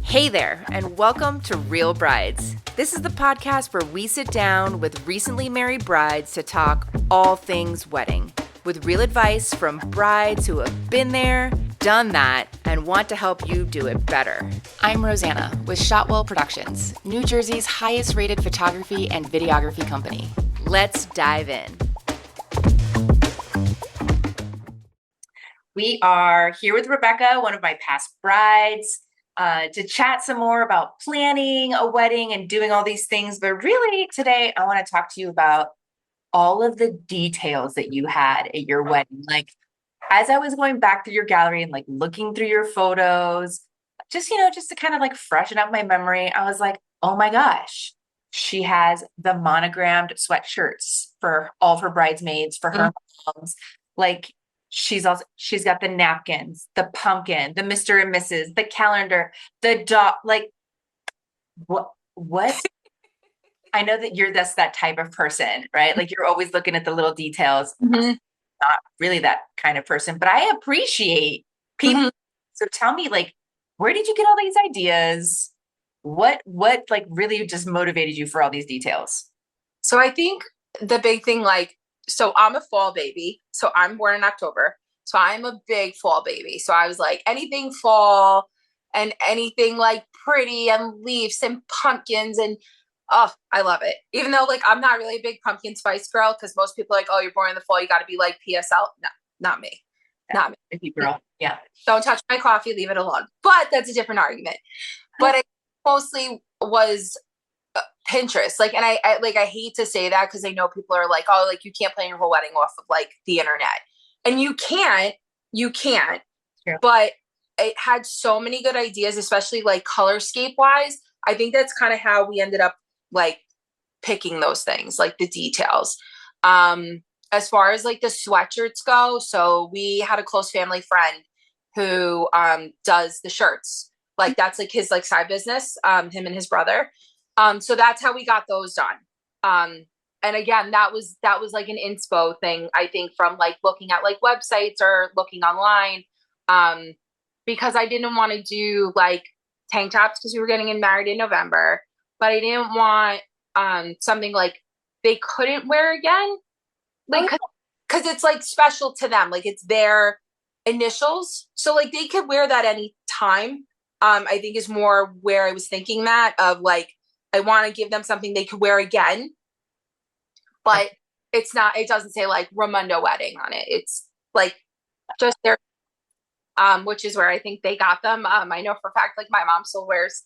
Hey there, and welcome to Real Brides. This is the podcast where we sit down with recently married brides to talk all things wedding, with real advice from brides who have been there, done that, and want to help you do it better. I'm Rosanna with Shotwell Productions, New Jersey's highest rated photography and videography company. Let's dive in. We are here with Rebecca, one of my past brides, to chat some more about planning a wedding and doing all these things. But really today I want to talk to you about all of the details that you had at your wedding. Like, as I was going back through your gallery and like looking through your photos, just to kind of like freshen up my memory, I was like, oh my gosh, she has the monogrammed sweatshirts for all of her bridesmaids, for her moms. Like, she's got the napkins, the pumpkin, the Mr. and Mrs., the calendar, the dog. Like, what? I know that you're that type of person, right? Like, you're always looking at the little details. Mm-hmm. Not really that kind of person, but I appreciate people. Mm-hmm. So tell me, like, where did you get all these ideas? What like really just motivated you for all these details? So I think the big thing, so I'm a fall baby. So I'm born in October. So I'm a big fall baby. So I was like, anything fall and anything like pretty and leaves and pumpkins and oh, I love it. Even though like I'm not really a big pumpkin spice girl because most people are like, oh, you're born in the fall, you got to be like PSL. No, not me. Not me. Girl. Yeah. Don't touch my coffee, leave it alone. But that's a different argument. But it mostly was Pinterest. Like, and I hate to say that because I know people are like, oh, like you can't plan your whole wedding off of like the internet. And you can't, True. But it had so many good ideas, especially like colorscape wise. I think that's kind of how we ended up like picking those things, like the details. As far as like the sweatshirts go, so we had a close family friend who does the shirts. Like that's like his like side business, him and his brother. So that's how we got those done. And again, that was like an inspo thing, I think, from like looking at like websites or looking online. Because I didn't want to do like tank tops because we were getting married in November, but I didn't want something like they couldn't wear again. Like, because it's like special to them, like it's their initials. So like they could wear that any time. I think is more where I was thinking that of like, I want to give them something they could wear again, but it's not, it doesn't say like Ramundo wedding on it. It's like just their, which is where I think they got them. I know for a fact, like my mom still wears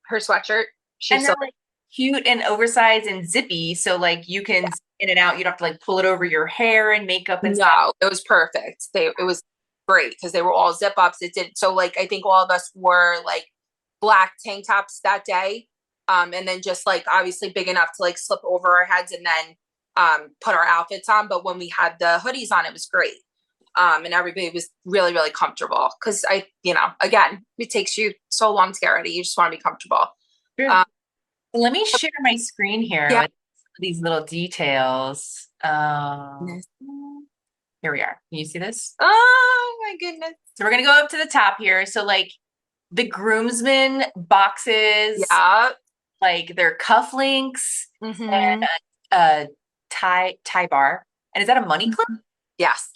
her sweatshirt. She's so like cute and oversized and zippy. So like you can in and out. You don't have to like pull it over your hair and makeup and stuff. It was perfect. It was great because they were all zip ups. It did. So like, I think all of us wore like black tank tops that day. And then just like obviously big enough to like slip over our heads and then put our outfits on. But when we had the hoodies on, it was great. And everybody was really, really comfortable because again, it takes you so long to get ready. You just want to be comfortable. Let me share my screen here with these little details. Here we are. Can you see this? Oh my goodness. So we're going to go up to the top here. So like the groomsmen boxes, like their cufflinks and a tie bar. And is that a money clip? Yes.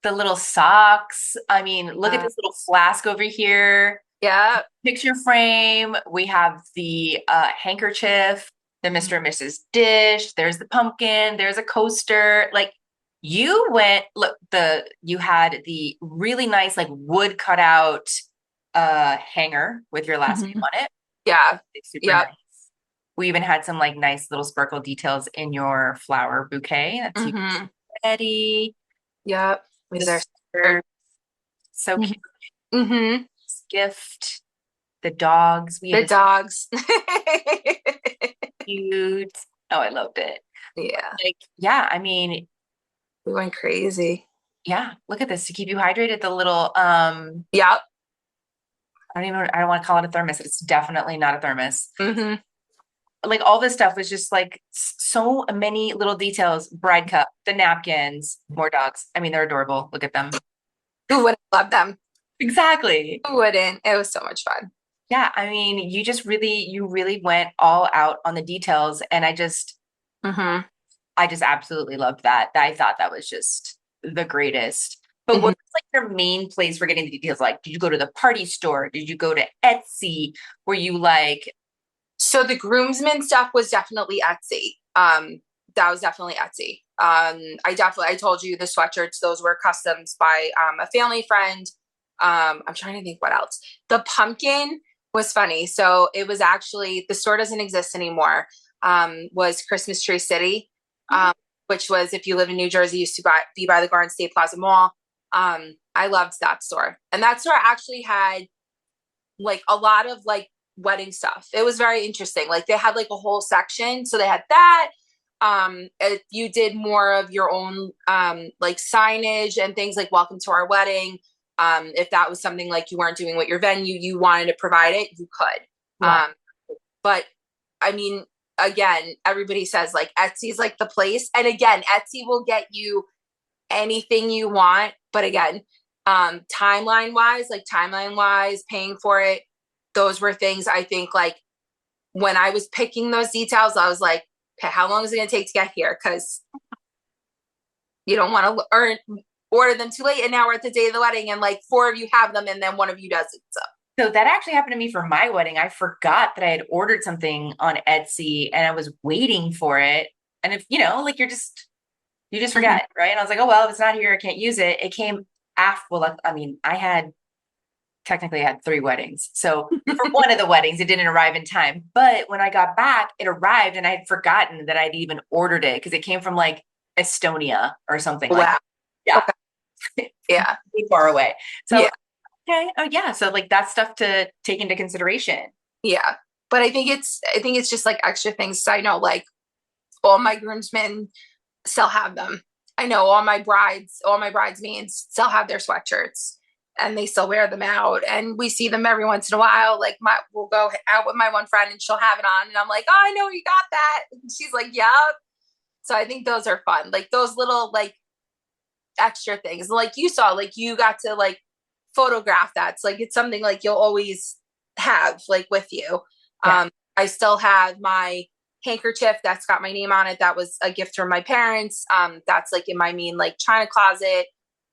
The little socks. I mean, look at this little flask over here. Yeah. Picture frame. We have the handkerchief, the Mr. and Mrs. dish. There's the pumpkin. There's a coaster. Like you had the really nice like wood cutout hanger with your last name on it. Yeah. Super nice. We even had some like nice little sparkle details in your flower bouquet. That's super pretty. Yep. So cute. Gift. The dogs. Dogs. Cute. Oh, I loved it. Yeah. Like, yeah, I mean, we went crazy. Yeah. Look at this to keep you hydrated. The little, Yep. I don't want to call it a thermos. It's definitely not a thermos. Like all this stuff was just like so many little details. Bride cup, the napkins, more dogs. I mean, they're adorable. Look at them. Who would love them? Exactly. Who wouldn't? It was so much fun. Yeah, I mean, you really went all out on the details, and Hmm. I just absolutely loved that. I thought that was just the greatest. But what Hmm. was like your main place for getting the details? Like, did you go to the party store? Did you go to Etsy? Were you like, So the groomsmen stuff was definitely Etsy. That was definitely Etsy. I told you the sweatshirts, those were customs by a family friend. I'm trying to think what else. The pumpkin was funny. So it was actually, the store doesn't exist anymore. Was Christmas Tree City, oh, which was, if you live in New Jersey, used to be by the Garden State Plaza Mall. I loved that store. And that store actually had like a lot of like wedding stuff. It was very interesting. Like they had like a whole section. So they had that. If you did more of your own like signage and things like welcome to our wedding. If that was something like you weren't doing with your venue, you wanted to provide it, you could. wow. But I mean, again, everybody says like Etsy's like the place. And again, Etsy will get you anything you want. But again, timeline wise, paying for it, those were things I think like when I was picking those details, I was like, okay, how long is it going to take to get here? Because you don't want to order them too late. And now we're at the day of the wedding and like four of you have them and then one of you doesn't. So, So that actually happened to me for my wedding. I forgot that I had ordered something on Etsy and I was waiting for it. And if, like you just mhm. forget, right? And I was like, oh, well, if it's not here, I can't use it. It came after, well, I mean, technically I had three weddings. So for one of the weddings, it didn't arrive in time. But when I got back, it arrived and I had forgotten that I'd even ordered it because it came from like Estonia or something like Wow. that. Yeah, Okay. Yeah. pretty far away. So, Yeah. okay. Oh, yeah. So, like, that's stuff to take into consideration. Yeah. But I think it's just like extra things. So I know like all my groomsmen still have them. I know all my bridesmaids still have their sweatshirts and they still wear them out. And we see them every once in a while. Like we'll go out with my one friend and she'll have it on. And I'm like, oh, I know you got that. And she's like, yeah. So I think those are fun. Like those little like extra things. Like you saw, like you got to like photograph that. It's like it's something like you'll always have like with you. Yeah. I still have my handkerchief that's got my name on it. That was a gift from my parents. That's like in my mean like china closet.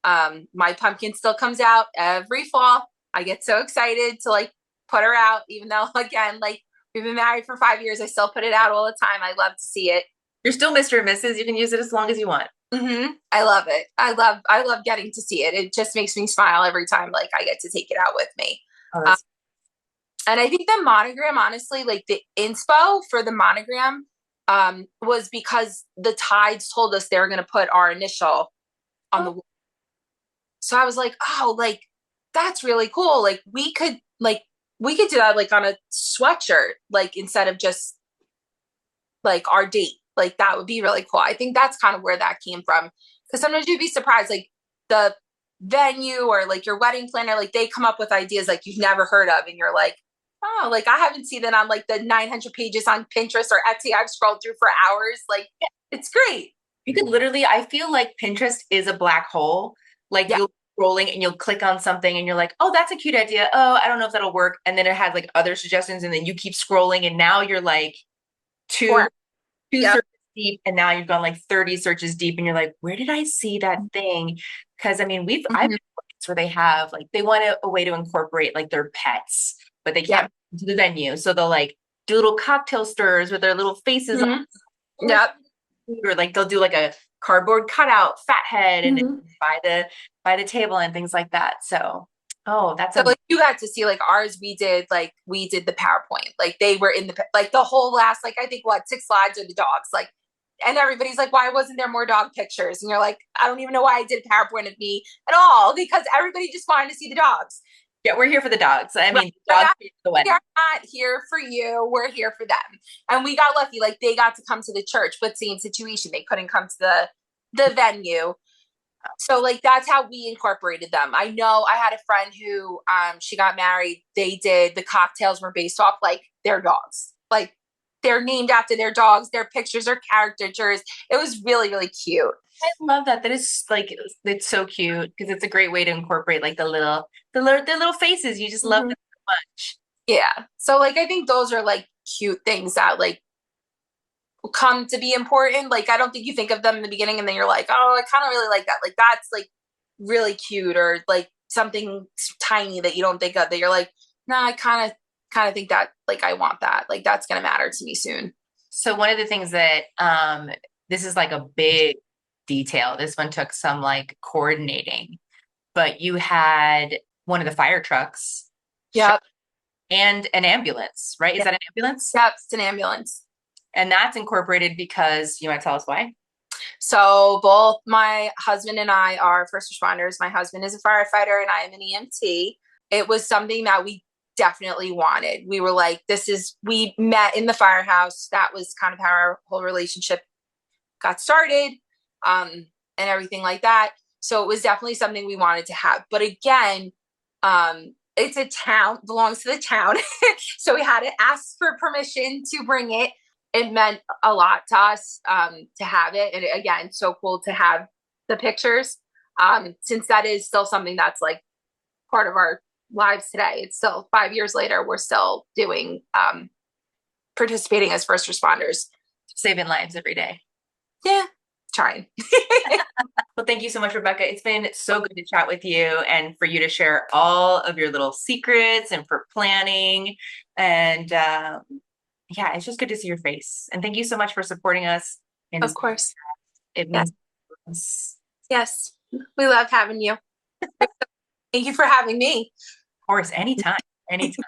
My pumpkin still comes out every fall. I get so excited to like put her out, even though again, like we've been married for 5 years. I still put it out all the time. I love to see it. You're still Mr. and Mrs. You can use it as long as you want. I love it. I love getting to see it. It just makes me smile every time like I get to take it out with me. Oh, Um, that's and I think the monogram, honestly, like the inspo for the monogram, was because the Tides told us they were going to put our initial on oh, the. So I was like, oh, like that's really cool. Like we could do that like on a sweatshirt, like instead of just like our date. Like that would be really cool. I think that's kind of where that came from. Because sometimes you'd be surprised, like the venue or like your wedding planner, like they come up with ideas like you've never heard of, and you're like, oh, like I haven't seen it on like the 900 pages on Pinterest or Etsy. I've scrolled through for hours. Like it's great. you could literally, I feel like Pinterest is a black hole. Like Yeah, you'll be scrolling and you'll click on something and you're like, oh, that's a cute idea. Oh, I don't know if that'll work. And then it has like other suggestions, and then you keep scrolling, and now you're like two for two yep. searches deep, and now you've gone like 30 searches deep, and you're like, where did I see that thing? Because I mean, I've Mm-hmm. been where they have like they want a way to incorporate like their pets, but they Yep. can't to the venue. So they'll like do little cocktail stirs with their little faces on, Mm-hmm. Yep. or like they'll do like a cardboard cutout fat head and Mm-hmm. by the table and things like that. So oh, that's So a like you got to see like ours, we did the PowerPoint. Like they were in the like the whole last like I think what 6 slides are the dogs. Like and everybody's like, why wasn't there more dog pictures? And you're like, I don't even know why I did PowerPoint of me at all because everybody just wanted to see the dogs. yeah, we're here for the dogs. I Right. mean, They're dogs not, for the we wedding. are not here for you. We're here for them. And we got lucky. Like they got to come to the church, but same situation. They couldn't come to the venue. So like that's how we incorporated them. I know I had a friend who she got married. They did the cocktails were based off like their dogs. Like they're named after their dogs. Their pictures are caricatures. It was really, really cute. I love that. That is like, it's so cute because it's a great way to incorporate like the little faces. You just love them so much. Yeah. So like I think those are like cute things that like come to be important. Like I don't think you think of them in the beginning and then you're like, oh, I kind of really like that. Like that's like really cute, or like something tiny that you don't think of that you're like, no, I kind of think that like I want that. Like that's gonna matter to me soon. So one of the things that this is like a big detail. This one took some like coordinating, but you had one of the fire trucks Yep. and an ambulance, right? Is that an ambulance? Yep, it's an ambulance. And that's incorporated because you might tell us why. So both my husband and I are first responders. My husband is a firefighter and I am an EMT. It was something that we definitely wanted. We were like, we met in the firehouse. That was kind of how our whole relationship got started, and everything like that. So it was definitely something we wanted to have. But again, it's a town, belongs to the town. So we had to ask for permission to bring it. It meant a lot to us to have it. And again, so cool to have the pictures, since that is still something that's like part of our lives today. It's still 5 years later, we're still doing, participating as first responders. Saving lives every day. Yeah, trying. Well, thank you so much, Rebecca. It's been so good to chat with you and for you to share all of your little secrets and for planning. And yeah, it's just good to see your face. And thank you so much for supporting us. And Of course. it means yes. Yes. We love having you. Thank you for having me. Of course, anytime, anytime.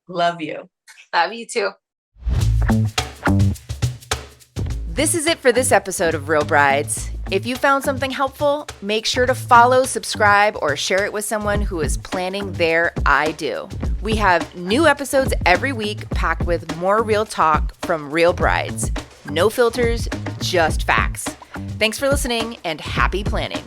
Love you. Love you too. This is it for this episode of Real Brides. If you found something helpful, make sure to follow, subscribe, or share it with someone who is planning their I do. We have new episodes every week packed with more real talk from real brides. No filters, just facts. Thanks for listening and happy planning.